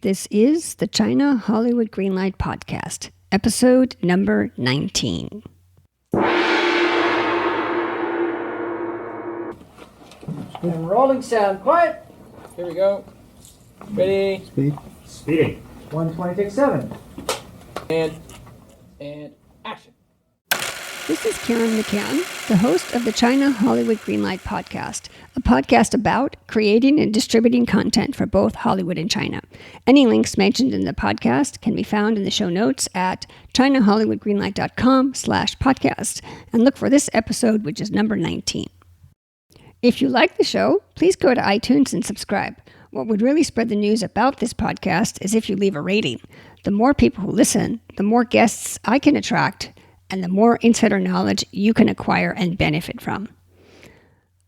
This is the China-Hollywood Greenlight podcast, episode number 19. And rolling sound. Quiet. Here we go. Ready. Speeding. 120, take 7. And action. This is Karen McCann, the host of the China-Hollywood Greenlight podcast, a podcast about creating and distributing content for both Hollywood and China. Any links mentioned in the podcast can be found in the show notes at chinahollywoodgreenlight.com/podcast, and look for this episode, which is number 19. If you like the show, please go to iTunes and subscribe. What would really spread the news about this podcast is if you leave a rating. The more people who listen, the more guests I can attract, and the more insider knowledge you can acquire and benefit from.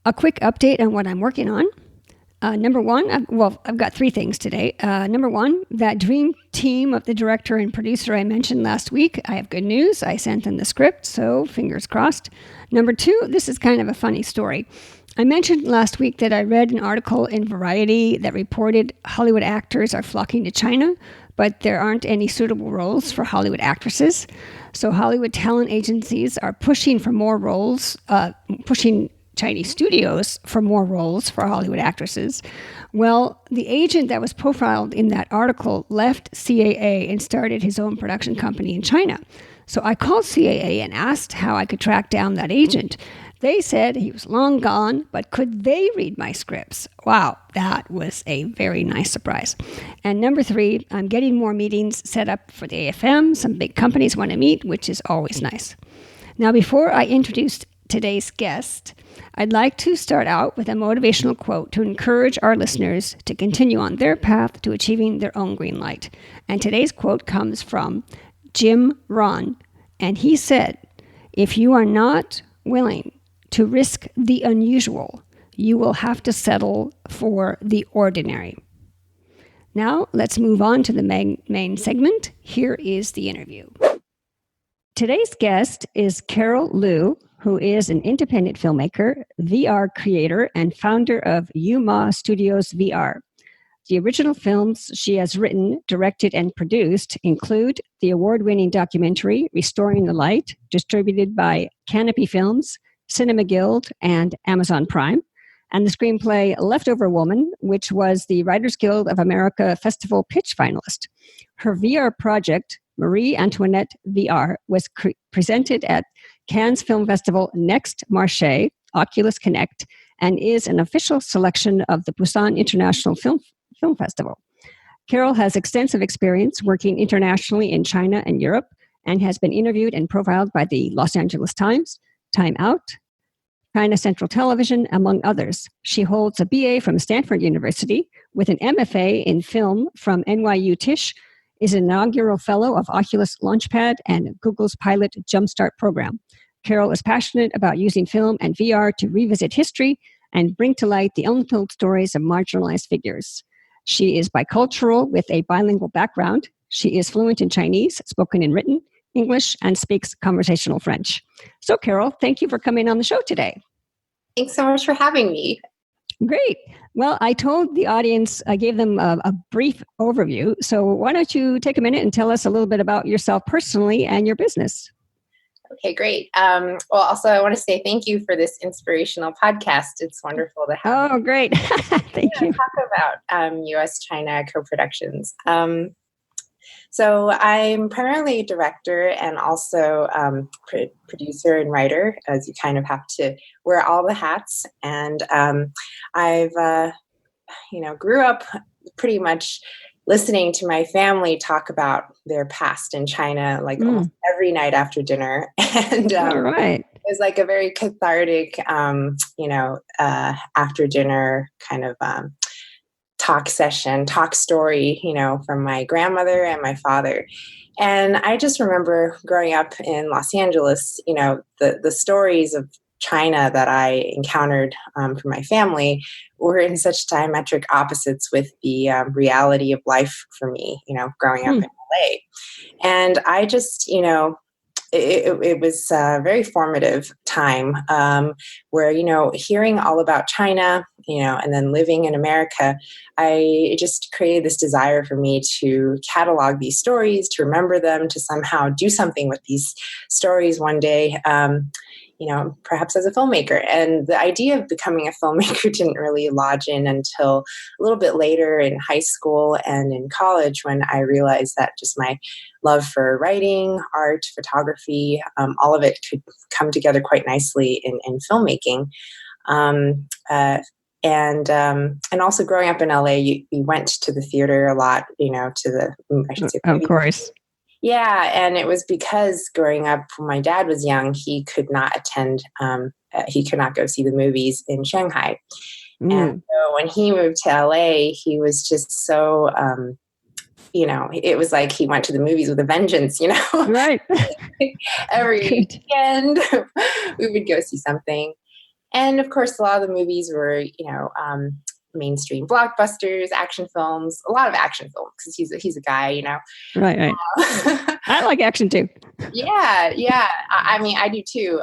A quick update on what I'm working on. Number one, I've got 3 things today. Number one, that dream team of the director and producer I mentioned last week, I have good news. I sent them the script, so fingers crossed. Number 2, this is kind of a funny story. I mentioned last week that I read an article in Variety that reported Hollywood actors are flocking to China, but there aren't any suitable roles for Hollywood actresses. So Hollywood talent agencies are pushing for more roles, pushing Chinese studios for more roles for Hollywood actresses. Well, the agent that was profiled in that article left CAA and started his own production company in China. So I called CAA and asked how I could track down that agent. They said he was long gone, but could they read my scripts? Wow, that was a very nice surprise. And number 3, I'm getting more meetings set up for the AFM. Some big companies want to meet, which is always nice. Now, before I introduce today's guest, I'd like to start out with a motivational quote to encourage our listeners to continue on their path to achieving their own green light. And today's quote comes from Jim Rohn, and he said, "If you are not willing to risk the unusual, you will have to settle for the ordinary." Now, let's move on to the main segment. Here is the interview. Today's guest is Carol Liu, who is an independent filmmaker, VR creator, and founder of Yuma Studios VR. The original films she has written, directed, and produced include the award-winning documentary Restoring the Light, distributed by Canopy Films, Cinema Guild, and Amazon Prime, and the screenplay Leftover Woman, which was the Writers Guild of America Festival pitch finalist. Her VR project, Marie Antoinette VR, was presented at Cannes Film Festival Next Marché, Oculus Connect, and is an official selection of the Busan International Film Festival. Carol has extensive experience working internationally in China and Europe, and has been interviewed and profiled by the Los Angeles Times, Time Out, China Central Television, among others. She holds a BA from Stanford University with an MFA in film from NYU Tisch, is an inaugural fellow of Oculus Launchpad and Google's Pilot Jumpstart program. Carol is passionate about using film and VR to revisit history and bring to light the untold stories of marginalized figures. She is bicultural with a bilingual background. She is fluent in Chinese, spoken and written, English, and speaks conversational French. So, Carol, thank you for coming on the show today. Thanks so much for having me. Great. Well, I told the audience, I gave them a brief overview. So why don't you take a minute and tell us a little bit about yourself personally and your business? Okay, great. Well, also, I want to say thank you for this inspirational podcast. It's wonderful to have. Oh, great. Thank you. Talk about U.S.-China co-productions. So I'm primarily a director and also producer and writer, as you kind of have to wear all the hats. And I've, grew up pretty much listening to my family talk about their past in China, like almost every night after dinner. And all right. It was like a very cathartic, after dinner kind of talk story, from my grandmother and my father. And I just remember growing up in Los Angeles, the stories of China that I encountered from my family were in such diametric opposites with the reality of life for me, growing up in LA. And I just, it was a very formative time where, hearing all about China, and then living in America, it just created this desire for me to catalog these stories, to remember them, to somehow do something with these stories one day. Perhaps as a filmmaker. And the idea of becoming a filmmaker didn't really lodge in until a little bit later in high school and in college, when I realized that just my love for writing, art, photography, all of it could come together quite nicely in filmmaking. And also growing up in LA, we went to the theater a lot, I should say. Of course. Yeah, and it was because growing up when my dad was young, he could not he could not go see the movies in Shanghai. And so when he moved to LA, he was just so, it was like he went to the movies with a vengeance, Right. Every weekend we would go see something. And of course, a lot of the movies were, mainstream blockbusters, action films, a lot of action films, because he's a guy, Right. I like action too. Yeah. I mean, I do too.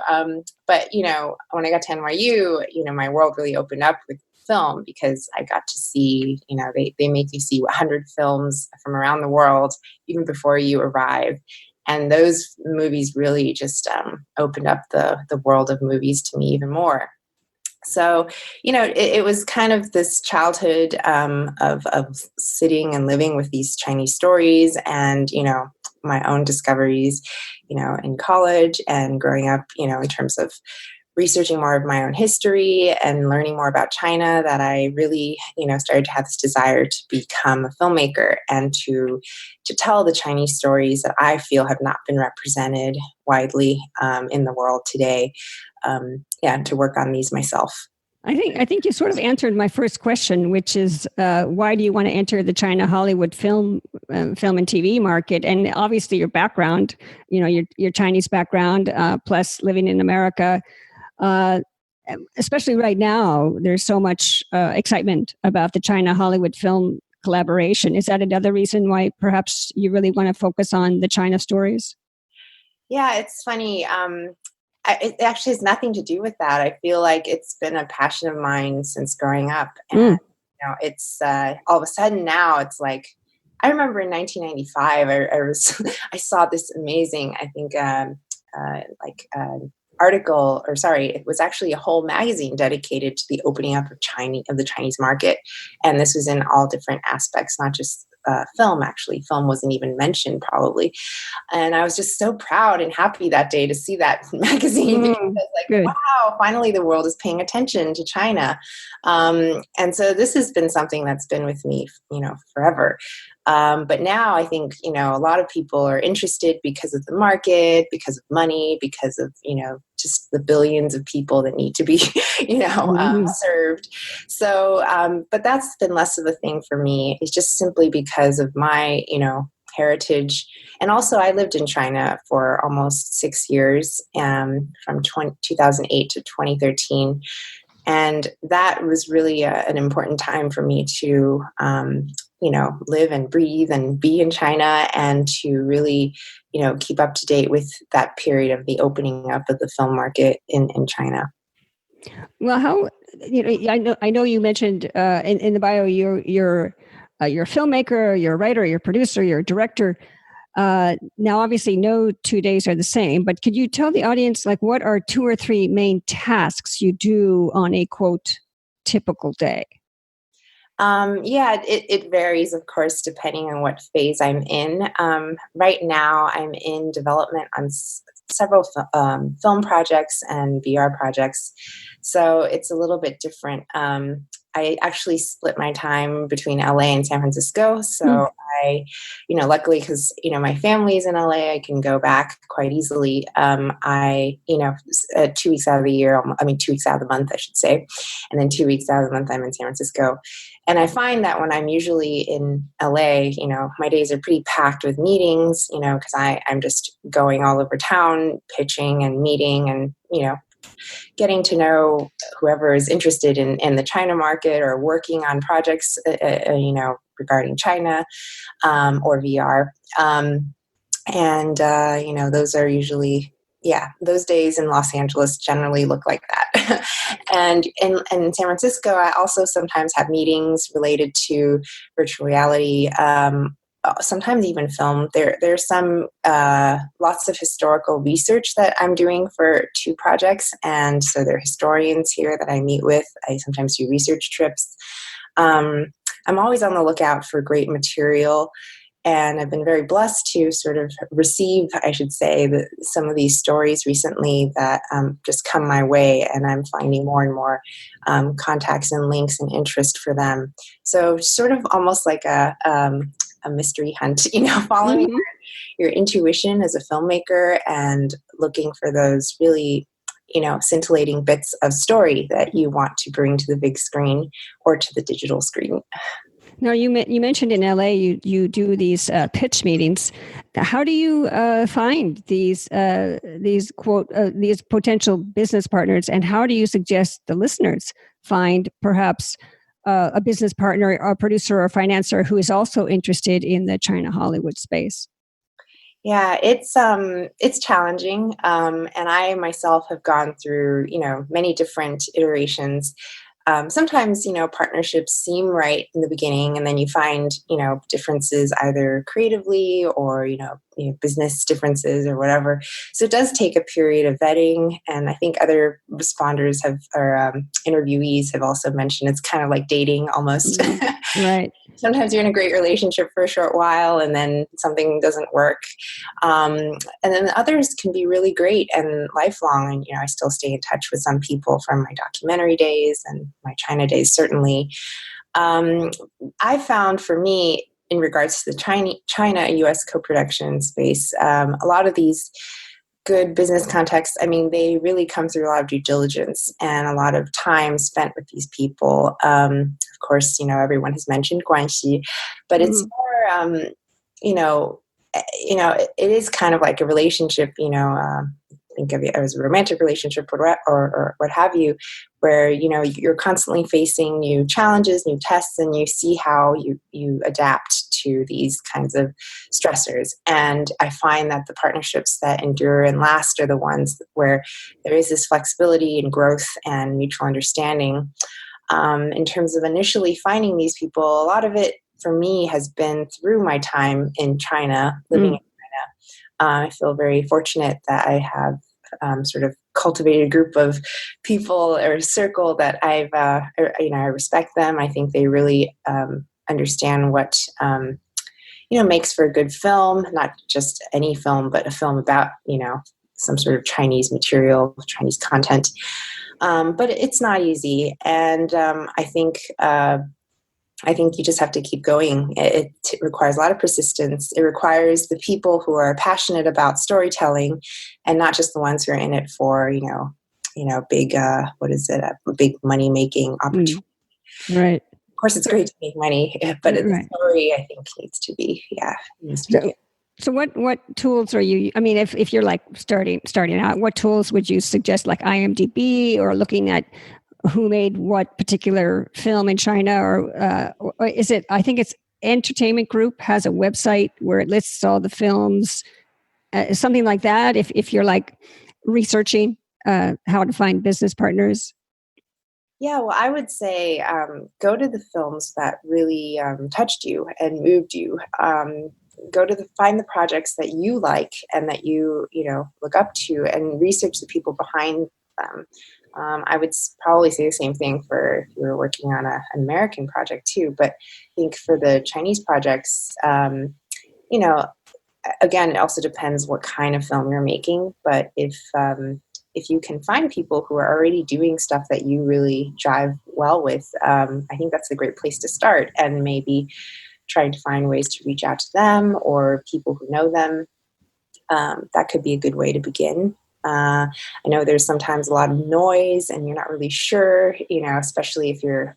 But when I got to NYU, my world really opened up with film, because I got to see, they make you see 100 films from around the world even before you arrive. And those movies really just opened up the world of movies to me even more. So, it was kind of this childhood of sitting and living with these Chinese stories, and, my own discoveries, in college and growing up, in terms of researching more of my own history and learning more about China, that I really, started to have this desire to become a filmmaker and to tell the Chinese stories that I feel have not been represented widely in the world today. To work on these myself. I think you sort of answered my first question, which is why do you want to enter the China-Hollywood film and TV market? And obviously, your background, your Chinese background, plus living in America, especially right now, there's so much excitement about the China-Hollywood film collaboration. Is that another reason why perhaps you really want to focus on the China stories? Yeah, it's funny. It actually has nothing to do with that. I feel like it's been a passion of mine since growing up. And, it's all of a sudden now it's like, I remember in 1995, I saw this amazing, I think, article, it was actually a whole magazine dedicated to the opening up of the Chinese market. And this was in all different aspects, not just film. Actually, film wasn't even mentioned probably. And I was just so proud and happy that day to see that magazine, because I was like, good. wow, finally the world is paying attention to China. And so this has been something that's been with me, forever. But now I think, a lot of people are interested because of the market, because of money, because of, just the billions of people that need to be, served. So, but that's been less of a thing for me. It's just simply because of my, heritage. And also I lived in China for almost 6 years, from 2008 to 2013. And that was really an important time for me to, live and breathe and be in China, and to really, keep up to date with that period of the opening up of the film market in China. Well, how, I know you mentioned in the bio, you're a filmmaker, you're a writer, you're a producer, you're a director. Now, obviously, no 2 days are the same, but could you tell the audience, what are 2 or 3 main tasks you do on a, quote, typical day? It varies, of course, depending on what phase I'm in. Right now, I'm in development on several film projects and VR projects, so it's a little bit different. I actually split my time between LA and San Francisco. So I, luckily, because, my family's in LA, I can go back quite easily. 2 weeks out of the year, 2 weeks out of the month, I should say. And then 2 weeks out of the month, I'm in San Francisco. And I find that when I'm usually in LA, my days are pretty packed with meetings, because I'm just going all over town, pitching and meeting and, getting to know whoever is interested in the China market or working on projects, regarding China, or VR. And, those are usually, those days in Los Angeles generally look like that. And in San Francisco, I also sometimes have meetings related to virtual reality, sometimes even film. There's some lots of historical research that I'm doing for 2 projects, and so there are historians here that I meet with. I sometimes do research trips. I'm always on the lookout for great material, and I've been very blessed to sort of receive, I should say, some of these stories recently that just come my way, and I'm finding more and more contacts and links and interest for them. So sort of almost like a mystery hunt, following your intuition as a filmmaker and looking for those really, scintillating bits of story that you want to bring to the big screen or to the digital screen. Now, you mentioned in LA you do these pitch meetings. How do you find these potential business partners, and how do you suggest the listeners find perhaps a business partner, a producer, or a financier who is also interested in the China-Hollywood space? Yeah, it's challenging, and I myself have gone through many different iterations. Sometimes, partnerships seem right in the beginning, and then you find, differences either creatively or, business differences or whatever. So it does take a period of vetting. And I think other responders interviewees have also mentioned it's kind of like dating almost. Right. Sometimes you're in a great relationship for a short while and then something doesn't work. And then the others can be really great and lifelong. And, I still stay in touch with some people from my documentary days and my China days, certainly. I found for me, in regards to the China-US co-production space, a lot of these good business contexts, they really come through a lot of due diligence and a lot of time spent with these people. Of course, everyone has mentioned guanxi, but it's more, it is kind of like a relationship, think of it as a romantic relationship or what have you, where, you're constantly facing new challenges, new tests, and you see how you adapt to these kinds of stressors. And I find that the partnerships that endure and last are the ones where there is this flexibility and growth and mutual understanding. In terms of initially finding these people, a lot of it for me has been through my time in China, living in China. I feel very fortunate that I have sort of cultivated a group of people or a circle that I respect them. I think they really understand what, makes for a good film, not just any film, but a film about, some sort of Chinese material, Chinese content. But it's not easy. And I think you just have to keep going. It requires a lot of persistence. It requires the people who are passionate about storytelling and not just the ones who are in it for, big, a big money-making opportunity. Right. Of course, it's great to make money, but the story, I think, needs to be good. So what tools are you, if you're like starting out, what tools would you suggest, like IMDb or looking at who made what particular film in China, or is it, I think it's Entertainment Group has a website where it lists all the films, something like that, if you're like researching how to find business partners? Yeah, well, I would say go to the films that really touched you and moved you. Find the projects that you like and that you look up to, and research the people behind them. I would probably say the same thing for if you were working on an American project too. But I think for the Chinese projects, again, it also depends what kind of film you're making. But if you can find people who are already doing stuff that you really jive well with, I think that's a great place to start. And maybe trying to find ways to reach out to them or people who know them. That could be a good way to begin. I know there's sometimes a lot of noise and you're not really sure, especially if you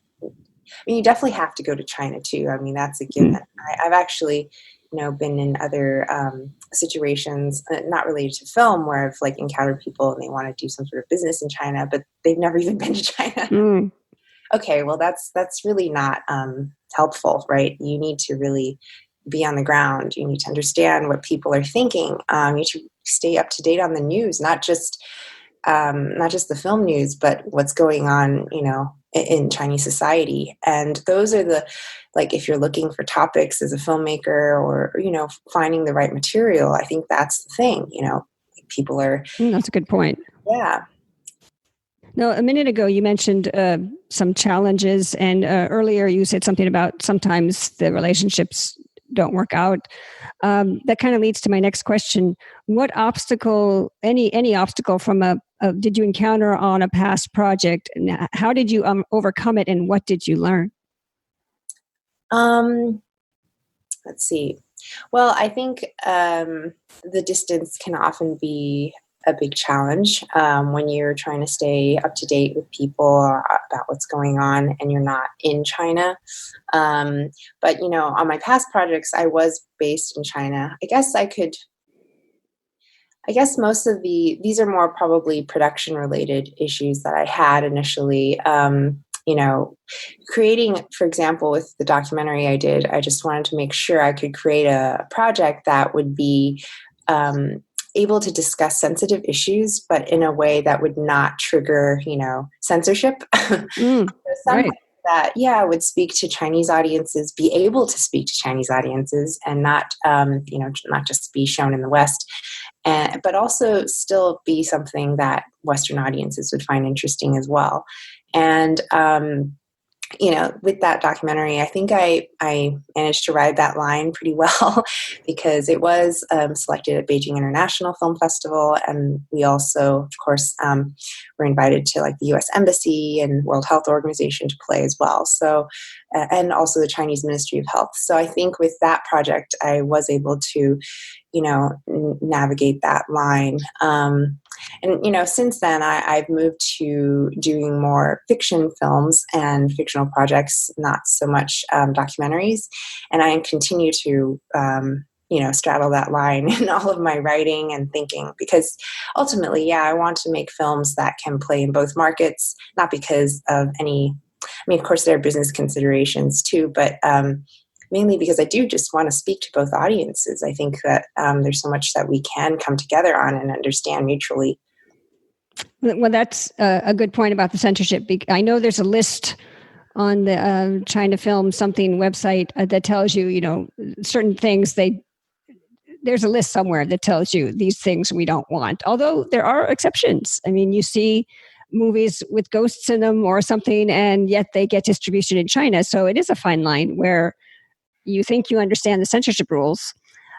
definitely have to go to China too. That's a given. I've actually, been in other situations, not related to film, where I've like encountered people and they want to do some sort of business in China, but they've never even been to China. Okay, well, that's really not helpful, right? You need to really be on the ground. You need to understand what people are thinking. You need to stay up to date on the news, not just the film news, but what's going on, in Chinese society. And those are if you're looking for topics as a filmmaker or, finding the right material, I think that's the thing, people are. That's a good point. Yeah. Now, a minute ago, you mentioned some challenges, and earlier you said something about sometimes the relationships don't work out. That kind of leads to my next question. What obstacle, any obstacle from did you encounter on a past project? And how did you overcome it, and what did you learn? Let's see. Well, I think the distance can often be a big challenge when you're trying to stay up to date with people about what's going on and you're not in China. But, on my past projects, I was based in China. I guess most of these are more probably production related issues that I had initially. Creating, for example, with the documentary I did, I just wanted to make sure I could create a project that would be able to discuss sensitive issues, but in a way that would not trigger, censorship. Right. That, would speak to Chinese audiences, be able to speak to Chinese audiences, and not, not just be shown in the West, but also still be something that Western audiences would find interesting as well. And with that documentary, I think I managed to ride that line pretty well because it was selected at Beijing International Film Festival. And we also, of course, were invited to the U.S. Embassy and World Health Organization to play as well. So, and also the Chinese Ministry of Health. So I think with that project, I was able to, navigate that line. And, since then, I've moved to doing more fiction films and fictional projects, not so much documentaries. And I continue to, straddle that line in all of my writing and thinking, because ultimately, I want to make films that can play in both markets, not because of of course, there are business considerations too, but mainly because I do just want to speak to both audiences. I think that there's so much that we can come together on and understand mutually. Well, that's a good point about the censorship. I know there's a list on the China Film something website that tells you, certain things. There's a list somewhere that tells you these things we don't want. Although there are exceptions. I mean, you see movies with ghosts in them or something, and yet they get distribution in China. So it is a fine line where you think you understand the censorship rules.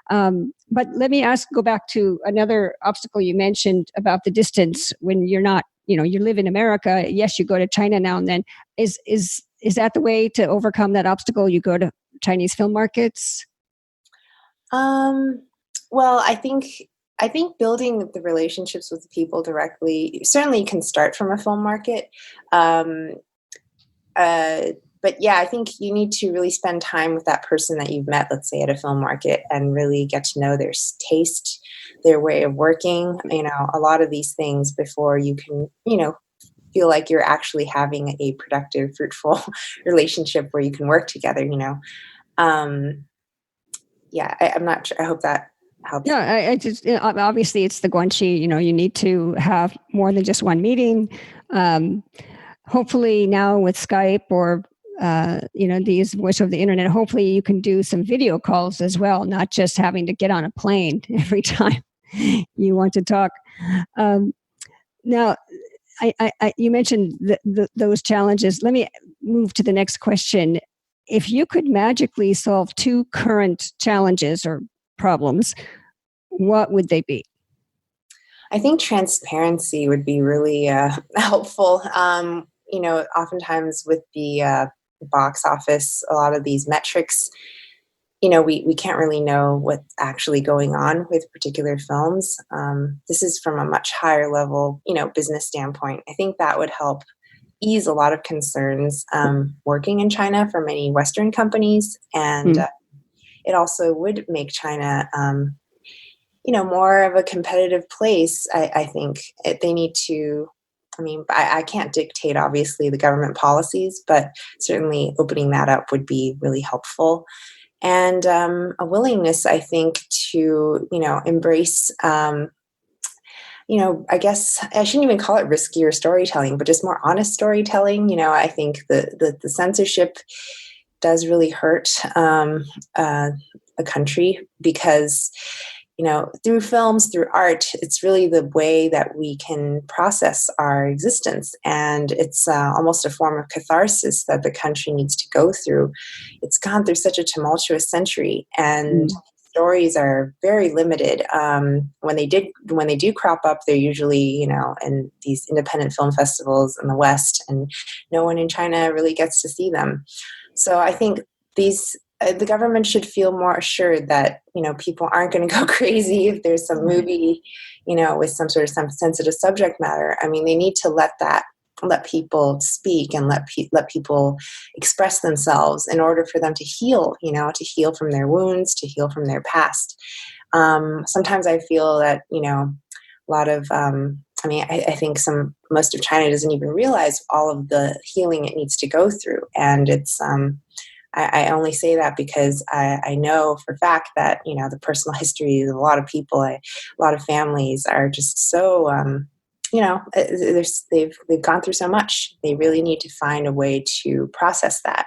But let me go back to another obstacle you mentioned about the distance when you're not, you live in America. Yes, you go to China now and then. Is that the way to overcome that obstacle? You go to Chinese film markets? Well, I think building the relationships with the people directly, certainly you can start from a film market. But I think you need to really spend time with that person that you've met, let's say at a film market, and really get to know their taste, their way of working, a lot of these things before you can, feel like you're actually having a productive, fruitful relationship where you can work together, I'm not sure. I hope that helps. Yeah, I just, obviously it's the guanxi, you need to have more than just one meeting. Hopefully now with Skype or these voice over the internet, hopefully you can do some video calls as well, not just having to get on a plane every time you want to talk. Now, you mentioned those challenges. Let me move to the next question. If you could magically solve two current challenges or problems, what would they be? I think transparency would be really helpful. Oftentimes with the box office, a lot of these metrics, we can't really know what's actually going on with particular films. This is from a much higher level, business standpoint. I think that would help ease a lot of concerns working in China for many Western companies. And it also would make China, more of a competitive place. I think they need to, I can't dictate, obviously, the government policies, but certainly opening that up would be really helpful. and a willingness, I think, to, embrace, I guess I shouldn't even call it riskier storytelling, but just more honest storytelling. I think the censorship does really hurt a country because, through films, through art, it's really the way that we can process our existence. And it's almost a form of catharsis that the country needs to go through. It's gone through such a tumultuous century, and stories are very limited. When they do crop up, they're usually, in these independent film festivals in the West, and no one in China really gets to see them. So I think the government should feel more assured that, people aren't going to go crazy if there's some movie, with some sort of some sensitive subject matter. I mean, they need to let people speak and let people express themselves in order for them to heal, to heal from their wounds, to heal from their past. Sometimes I feel that, a lot of, I think most of China doesn't even realize all of the healing it needs to go through. And it's, I only say that because I know for a fact that, the personal histories of a lot of people, a lot of families are just so, they've gone through so much. They really need to find a way to process that.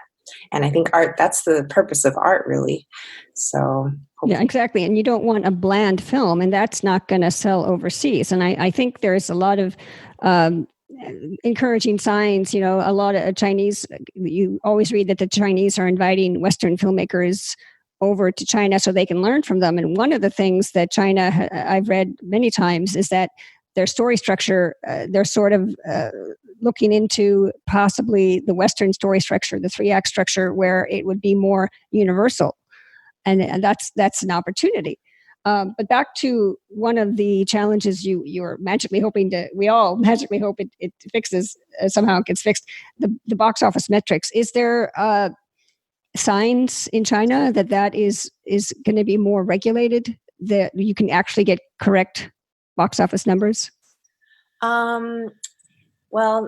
And I think that's the purpose of art, really. So yeah, exactly. And you don't want a bland film, and that's not going to sell overseas. And I think there's a lot of encouraging signs. A lot of Chinese, you always read that the Chinese are inviting Western filmmakers over to China so they can learn from them. And one of the things that China, I've read many times, is that their story structure, they're sort of looking into possibly the Western story structure, the 3-act structure, where it would be more universal. And that's an opportunity. But back to one of the challenges you're magically hoping we all magically hope it fixes, somehow it gets fixed, the box office metrics. Is there signs in China that is going to be more regulated, that you can actually get correct box office numbers? Well,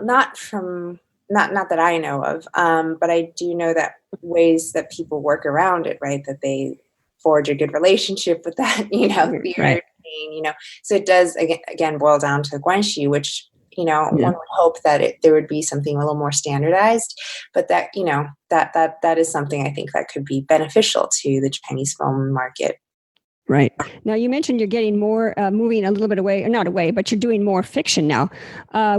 not that I know of, but I do know that ways that people work around it, right? That they forge a good relationship with that, theater right. chain, So it does again boil down to guanxi, which one would hope that there would be something a little more standardized, but that that is something I think that could be beneficial to the Chinese film market. Right. Now, you mentioned you're getting more, moving a little bit away, or not away, but you're doing more fiction now,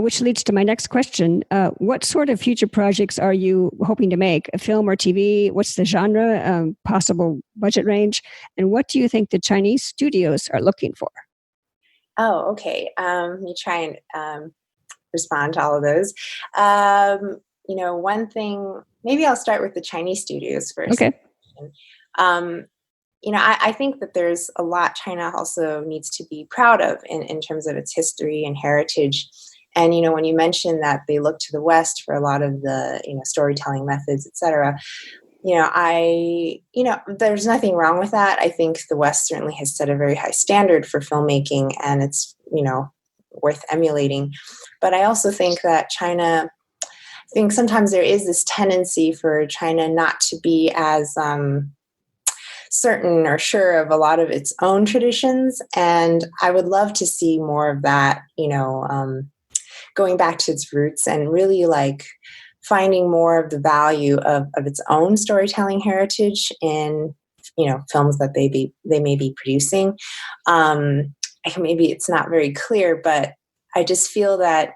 which leads to my next question. What sort of future projects are you hoping to make? A film or TV? What's the genre, possible budget range? And what do you think the Chinese studios are looking for? Oh, okay. Let me try and respond to all of those. One thing, maybe I'll start with the Chinese studios first. Okay. I think that there's a lot China also needs to be proud of in terms of its history and heritage. And, when you mentioned that they look to the West for a lot of the, storytelling methods, et cetera, there's nothing wrong with that. I think the West certainly has set a very high standard for filmmaking, and it's, worth emulating. But I also think that I think sometimes there is this tendency for China not to be as certain or sure of a lot of its own traditions. And I would love to see more of that, going back to its roots and really finding more of the value of its own storytelling heritage in, films that they may be producing. Maybe it's not very clear, but I just feel that,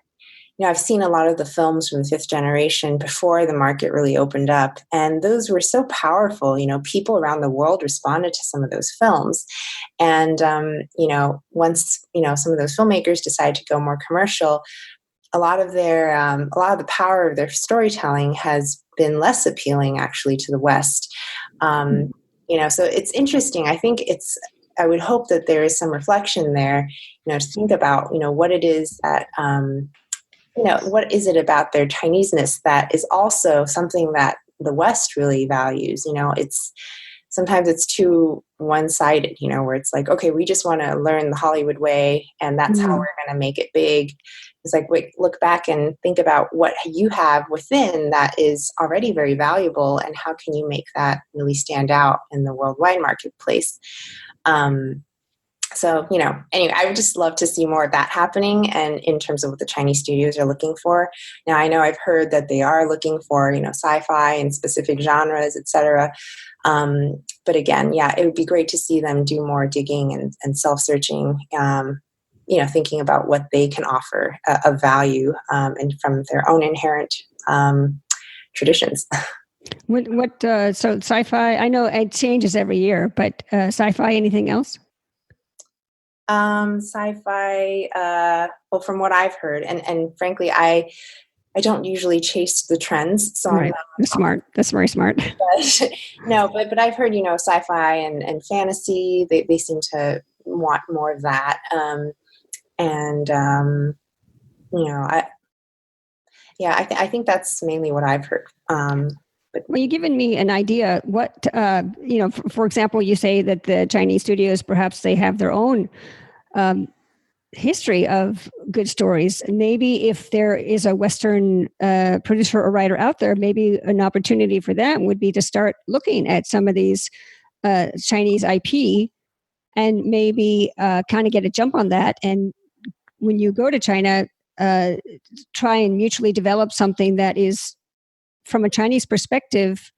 I've seen a lot of the films from the 5th generation before the market really opened up, and those were so powerful. People around the world responded to some of those films. And, once, some of those filmmakers decide to go more commercial, a lot of the power of their storytelling has been less appealing actually to the West. So it's interesting. I think I would hope that there is some reflection there, to think about, what it is that, what is it about their Chineseness that is also something that the West really values? It's sometimes it's too one-sided, where it's like, okay, we just want to learn the Hollywood way and that's how we're going to make it big. It's like, wait, look back and think about what you have within that is already very valuable, and how can you make that really stand out in the worldwide marketplace. So, anyway, I would just love to see more of that happening, and in terms of what the Chinese studios are looking for. Now, I know I've heard that they are looking for, sci-fi and specific genres, etc. But again, it would be great to see them do more digging and self-searching, thinking about what they can offer of value, and from their own inherent traditions. So sci-fi, I know it changes every year, but sci-fi, anything else? Sci-fi, well, from what I've heard, and frankly, I don't usually chase the trends, so right. That's smart. That's very smart. But I've heard, sci-fi and fantasy, they seem to want more of that. I think that's mainly what I've heard. Well, you've given me an idea. What, for example, you say that the Chinese studios, perhaps they have their own history of good stories. Maybe if there is a Western producer or writer out there, maybe an opportunity for them would be to start looking at some of these Chinese IP and maybe kind of get a jump on that. And when you go to China, try and mutually develop something that is from a Chinese perspective,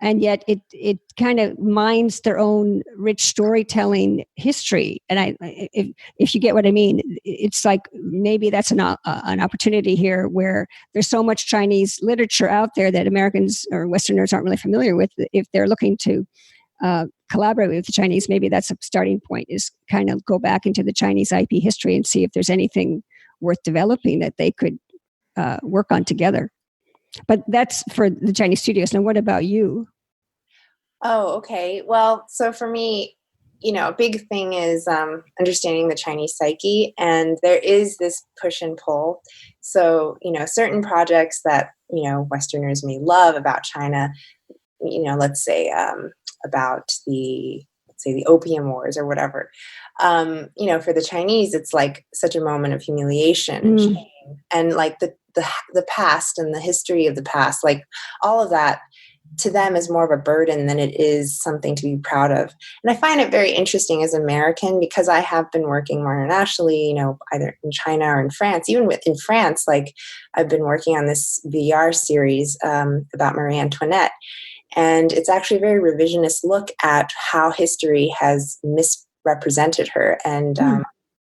and yet it kind of mines their own rich storytelling history. And if you get what I mean, it's like maybe that's an opportunity here where there's so much Chinese literature out there that Americans or Westerners aren't really familiar with. If they're looking to collaborate with the Chinese, maybe that's a starting point, is kind of go back into the Chinese IP history and see if there's anything worth developing that they could work on together. But that's for the Chinese studios. Now, what about you? Oh, okay. Well, so for me, a big thing is understanding the Chinese psyche, and there is this push and pull. So, certain projects that, Westerners may love about China, let's say about the Opium Wars or whatever. For the Chinese, it's like such a moment of humiliation and shame, and like the past and the history of the past, like all of that to them is more of a burden than it is something to be proud of. And I find it very interesting as an American, because I have been working more internationally, either in China or in France. Even in France, like I've been working on this VR series about Marie Antoinette. And it's actually a very revisionist look at how history has misrepresented her and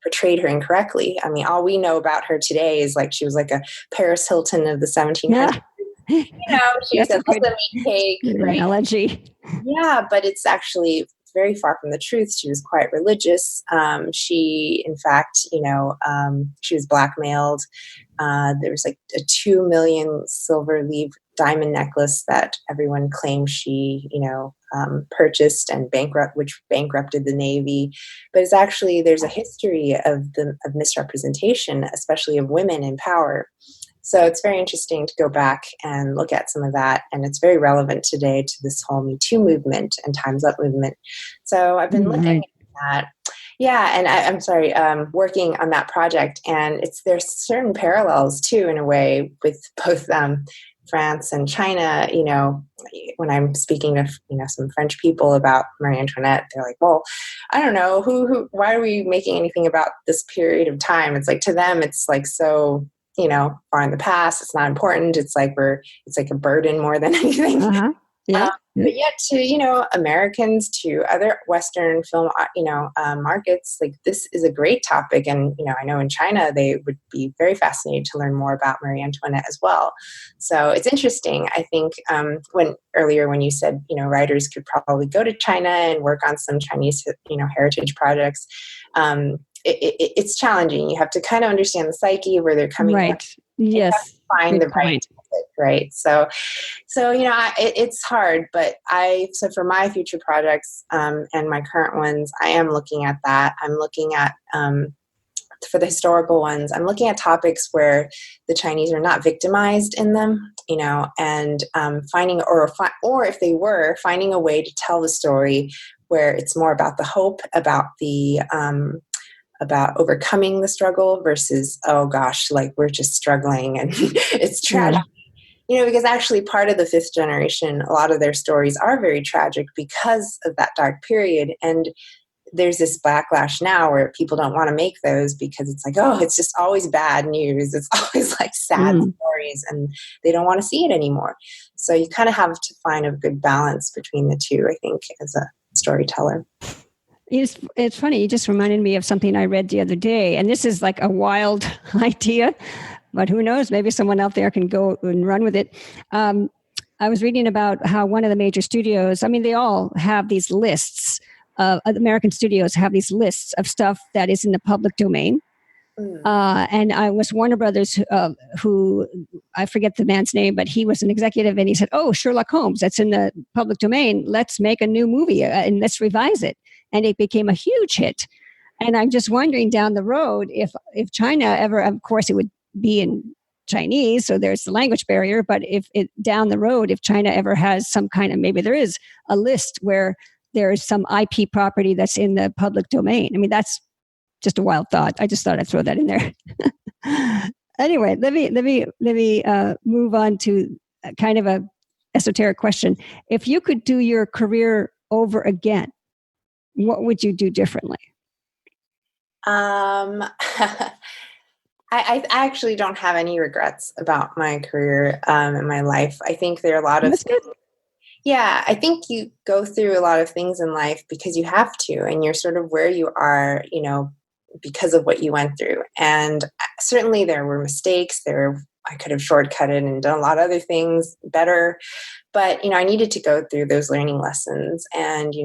portrayed her incorrectly. I mean, all we know about her today is like she was like a Paris Hilton of the 1700s. She said, "Let them eat cake." Right? Analogy. Yeah, but it's actually very far from the truth. She was quite religious. She, in fact, she was blackmailed. There was like a 2 million silver leaf diamond necklace that everyone claimed she, purchased and which bankrupted the Navy. But it's actually, there's a history of misrepresentation, especially of women in power. So it's very interesting to go back and look at some of that. And it's very relevant today to this whole Me Too movement and Time's Up movement. So I've been looking at that. Yeah, and I'm sorry, working on that project. And there's certain parallels too, in a way, with both France and China. When I'm speaking to some French people about Marie Antoinette, they're like, "Well, I don't know, why are we making anything about this period of time?" It's like, to them, it's like so, far in the past. It's not important. It's like it's like a burden more than anything. Uh-huh. Yeah. But yet to, Americans, to other Western film, markets, like this is a great topic. And, I know in China, they would be very fascinated to learn more about Marie Antoinette as well. So it's interesting. I think when you said, writers could probably go to China and work on some Chinese, heritage projects, it's challenging. You have to kind of understand the psyche, where they're coming right. from. Yes. Find the right topic, right? So it's hard, but so for my future projects and my current ones, I am looking at that. I'm looking at for the historical ones, I'm looking at topics where the Chinese are not victimized in them, and finding, or if they were, finding a way to tell the story where it's more about the hope, about the about overcoming the struggle versus, oh gosh, like we're just struggling and it's tragic. Because actually part of the fifth generation, a lot of their stories are very tragic because of that dark period. And there's this backlash now where people don't want to make those because it's like, oh, it's just always bad news. It's always like sad stories, and they don't want to see it anymore. So you kind of have to find a good balance between the two, I think, as a storyteller. It's funny. You just reminded me of something I read the other day, and this is like a wild idea, but who knows? Maybe someone out there can go and run with it. I was reading about how one of the major studios, they all have these lists. American studios have these lists of stuff that is in the public domain. And I was Warner Brothers, who I forget the man's name, but he was an executive, and he said, "Oh, Sherlock Holmes, that's in the public domain. Let's make a new movie and let's revise it." And it became a huge hit. And I'm just wondering down the road if China ever, of course, it would be in Chinese, so there's the language barrier. But if down the road, if China ever has some kind of, maybe there is a list where there is some IP property that's in the public domain. That's just a wild thought. I just thought I'd throw that in there. Anyway, let me move on to kind of a esoteric question. If you could do your career over again, what would you do differently? I actually don't have any regrets about my career and my life. I think there are a lot of That's good. Yeah, I think you go through a lot of things in life because you have to, and you're sort of where you are, because of what you went through. And certainly there were mistakes. I could have shortcutted and done a lot of other things better, but I needed to go through those learning lessons. And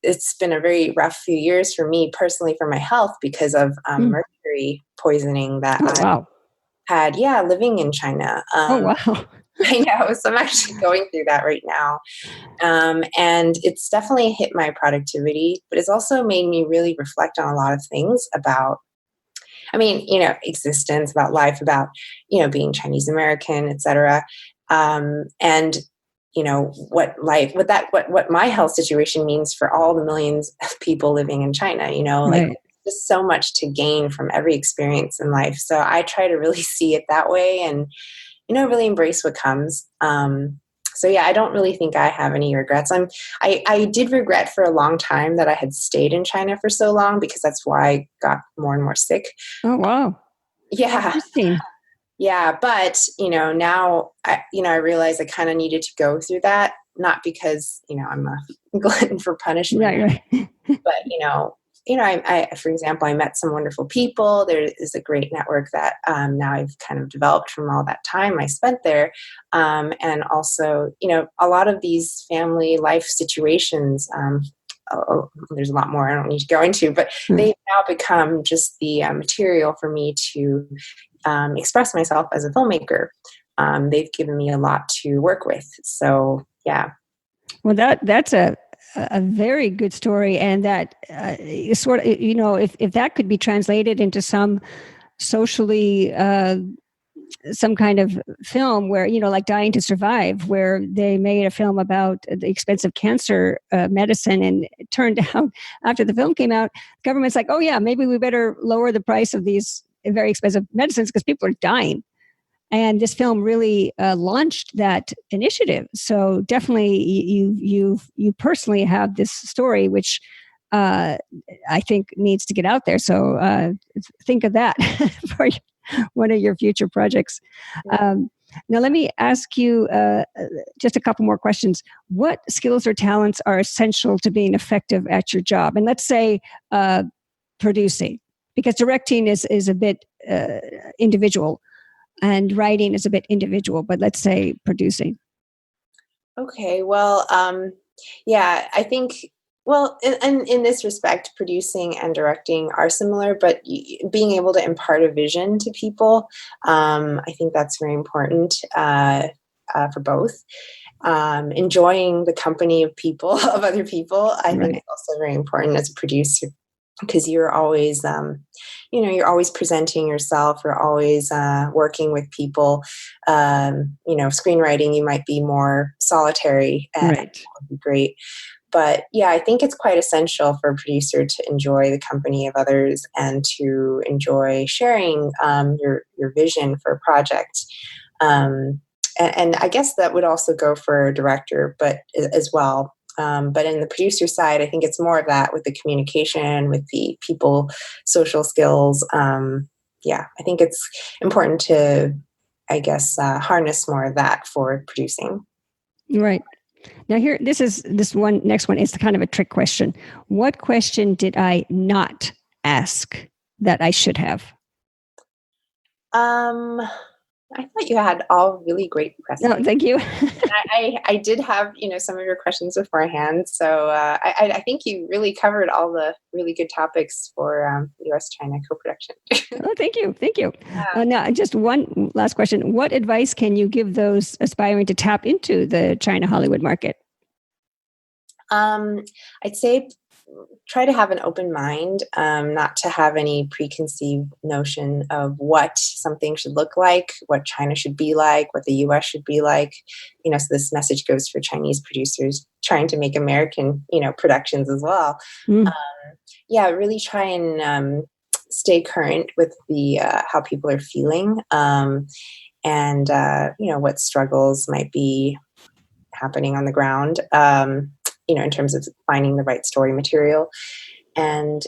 it's been a very rough few years for me personally for my health because of mercury poisoning that I had. Yeah, living in China. Oh wow. I know. So I'm actually going through that right now. And it's definitely hit my productivity, but it's also made me really reflect on a lot of things about, existence, about life, about, being Chinese American, et cetera. And, what my health situation means for all the millions of people living in China, Right. like just so much to gain from every experience in life. So I try to really see it that way and, really embrace what comes. So yeah, I don't really think I have any regrets. I did regret for a long time that I had stayed in China for so long because that's why I got more and more sick. Oh wow. Yeah. Interesting. Yeah. But, now I realize I kind of needed to go through that, not because, I'm a glutton for punishment, Right. but, I, for example, I met some wonderful people. There is a great network that now I've kind of developed from all that time I spent there. And also, a lot of these family life situations, there's a lot more I don't need to go into, but they've now become just the material for me to express myself as a filmmaker. They've given me a lot to work with. So, yeah. Well, that's a very good story, and that is sort of, if that could be translated into some socially some kind of film where, like Dying to Survive, where they made a film about the expensive cancer medicine, and it turned out after the film came out, the government's like, oh yeah, maybe we better lower the price of these very expensive medicines because people are dying. And this film really launched that initiative. So definitely, you personally have this story, which I think needs to get out there. So think of that for one of your future projects. Now, let me ask you just a couple more questions. What skills or talents are essential to being effective at your job? And let's say producing, because directing is a bit individual. And writing is a bit individual, but let's say producing. Okay, well, yeah, I think, well, in this respect, producing and directing are similar, but being able to impart a vision to people, I think that's very important for both. Enjoying the company of people, of other people, I think is also very important as a producer. because you're always, you're always presenting yourself. You're always working with people. Screenwriting, you might be more solitary, and Right. that would be great. But yeah, I think it's quite essential for a producer to enjoy the company of others and to enjoy sharing your vision for a project. And I guess that would also go for a director, but as well. But in the producer side, I think it's more of that with the communication, with the people, social skills. I think it's important to, I guess, harness more of that for producing. Right. Now here, this one next one is kind of a trick question. What question did I not ask that I should have? I thought you had all really great questions. No, thank you. I did have, some of your questions beforehand. So I think you really covered all the really good topics for U.S.-China co-production. Oh, thank you. Thank you. Yeah. Now, just one last question. What advice can you give those aspiring to tap into the China-Hollywood market? I'd say try to have an open mind, not to have any preconceived notion of what something should look like, what China should be like, what the US should be like. So this message goes for Chinese producers trying to make American, productions as well. Mm. Really try and stay current with the how people are feeling, and what struggles might be happening on the ground. In terms of finding the right story material, and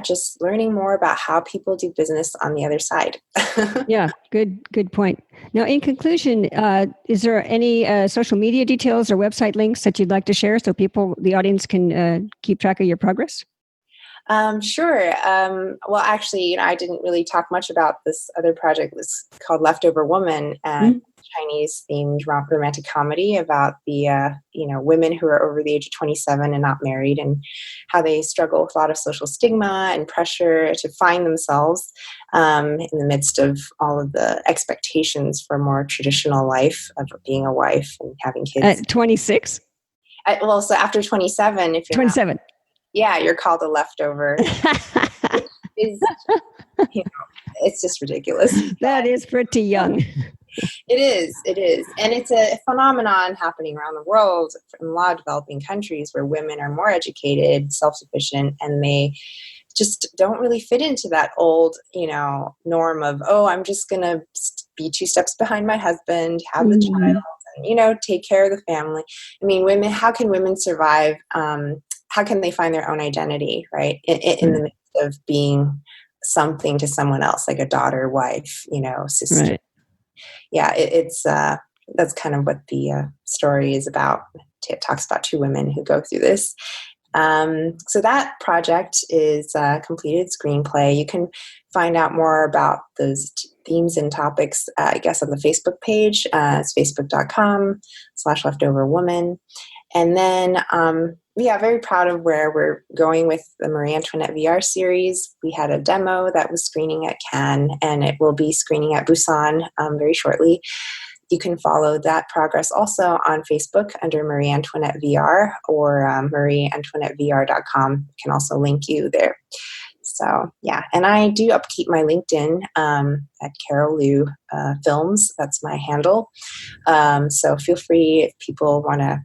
just learning more about how people do business on the other side. Yeah, good point. Now, in conclusion, is there any social media details or website links that you'd like to share so the audience can keep track of your progress? Sure. Well, actually, I didn't really talk much about this other project. It's called Leftover Woman, and Chinese-themed romantic comedy about the women who are over the age of 27 and not married, and how they struggle with a lot of social stigma and pressure to find themselves in the midst of all of the expectations for a more traditional life of being a wife and having kids. At 26? So after 27, if you're 27. You're called a leftover. It's just ridiculous. That is pretty young. It is. And it's a phenomenon happening around the world in a lot of developing countries where women are more educated, self-sufficient, and they just don't really fit into that old, norm of, I'm just going to be 2 steps behind my husband, have the child, and, take care of the family. I mean, how can women survive? How can they find their own identity, right? In the midst of being something to someone else, like a daughter, wife, sister. Right. Yeah, it's that's kind of what the story is about. It talks about 2 women who go through this. So that project is completed screenplay. You can find out more about those themes and topics, I guess, on the Facebook page. It's facebook.com/leftoverwoman. And then, very proud of where we're going with the Marie Antoinette VR series. We had a demo that was screening at Cannes, and it will be screening at Busan very shortly. You can follow that progress also on Facebook under Marie Antoinette VR, or marieantoinettevr.com can also link you there. So, and I do upkeep my LinkedIn at Carol Liu Films. That's my handle. So feel free if people want to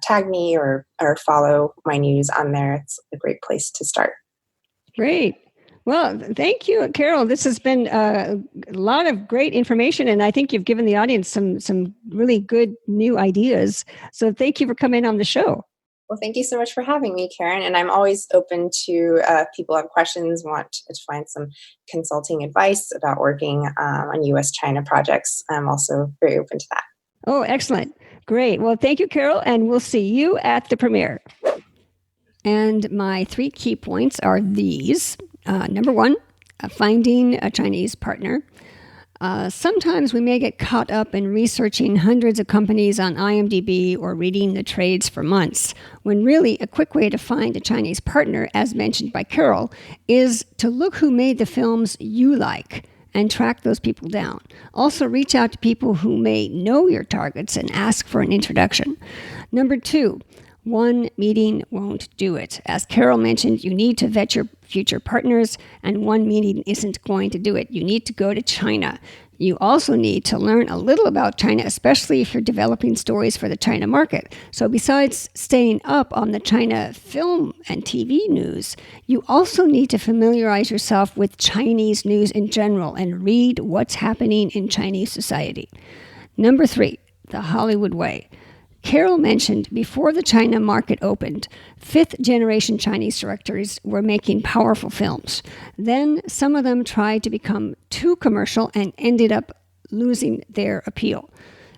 tag me or follow my news on there. It's a great place to start. Great. Well, thank you, Carol. This has been a lot of great information, and I think you've given the audience some really good new ideas. So thank you for coming on the show. Well, thank you so much for having me, Karen. And I'm always open to people have questions, want to find some consulting advice about working on U.S.-China projects. I'm also very open to that. Oh, excellent. Great. Well, thank you, Carol, and we'll see you at the premiere. And my 3 key points are these. Number 1, finding a Chinese partner. Sometimes we may get caught up in researching hundreds of companies on IMDb or reading the trades for months, when really a quick way to find a Chinese partner, as mentioned by Carol, is to look who made the films you like and track those people down. Also, reach out to people who may know your targets and ask for an introduction. Number 2, One meeting won't do it. As Carol mentioned, you need to vet your future partners, and one meeting isn't going to do it. You need to go to China. You also need to learn a little about China, especially if you're developing stories for the China market. So besides staying up on the China film and TV news, you also need to familiarize yourself with Chinese news in general and read what's happening in Chinese society. Number 3, the Hollywood way. Carol mentioned before the China market opened, fifth-generation Chinese directors were making powerful films. Then some of them tried to become too commercial and ended up losing their appeal.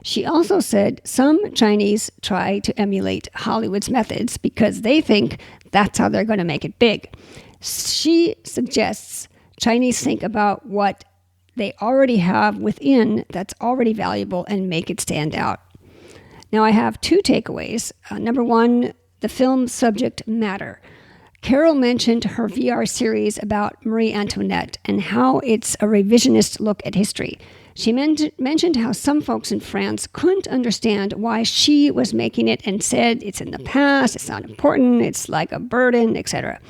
She also said some Chinese try to emulate Hollywood's methods because they think that's how they're going to make it big. She suggests Chinese think about what they already have within that's already valuable and make it stand out. Now, I have 2 takeaways. Number 1, the film subject matter. Carol mentioned her VR series about Marie Antoinette and how it's a revisionist look at history. She mentioned how some folks in France couldn't understand why she was making it and said it's in the past, it's not important, it's like a burden, etc.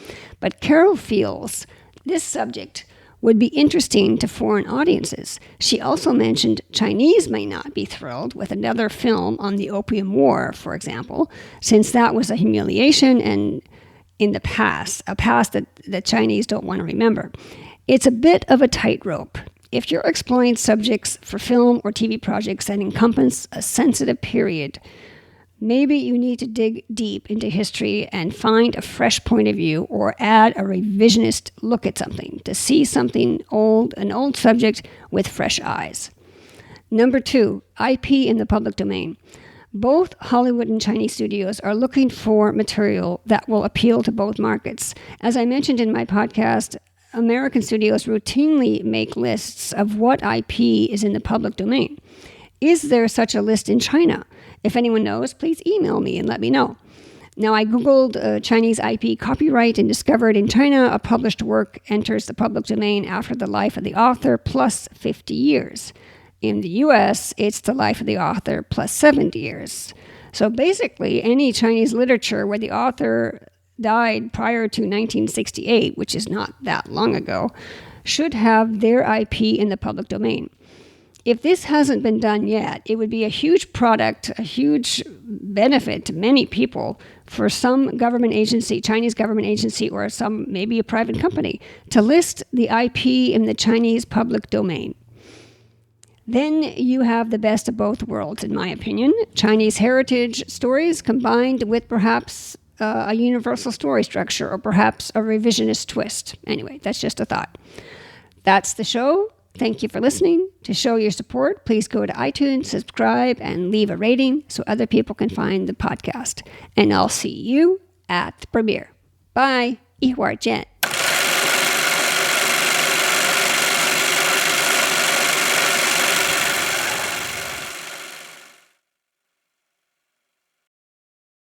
But Carol feels this subject would be interesting to foreign audiences. She also mentioned Chinese may not be thrilled with another film on the Opium War, for example, since that was a humiliation and in the past, a past that the Chinese don't want to remember. It's a bit of a tightrope. If you're exploring subjects for film or TV projects that encompass a sensitive period, maybe you need to dig deep into history and find a fresh point of view or add a revisionist look at something to see something old, an old subject with fresh eyes. Number 2, IP in the public domain. Both Hollywood and Chinese studios are looking for material that will appeal to both markets. As I mentioned in my podcast, American studios routinely make lists of what IP is in the public domain. Is there such a list in China? If anyone knows, please email me and let me know. Now, I Googled Chinese IP copyright and discovered in China, a published work enters the public domain after the life of the author plus 50 years. In the US, it's the life of the author plus 70 years. So basically, any Chinese literature where the author died prior to 1968, which is not that long ago, should have their IP in the public domain. If this hasn't been done yet, it would be a huge product, a huge benefit to many people for some government agency, Chinese government agency, or maybe a private company to list the IP in the Chinese public domain. Then you have the best of both worlds, in my opinion. Chinese heritage stories combined with perhaps a universal story structure or perhaps a revisionist twist. Anyway, that's just a thought. That's the show. Thank you for listening. To show your support, please go to iTunes, subscribe, and leave a rating so other people can find the podcast. And I'll see you at the premiere. Bye. 一会儿见.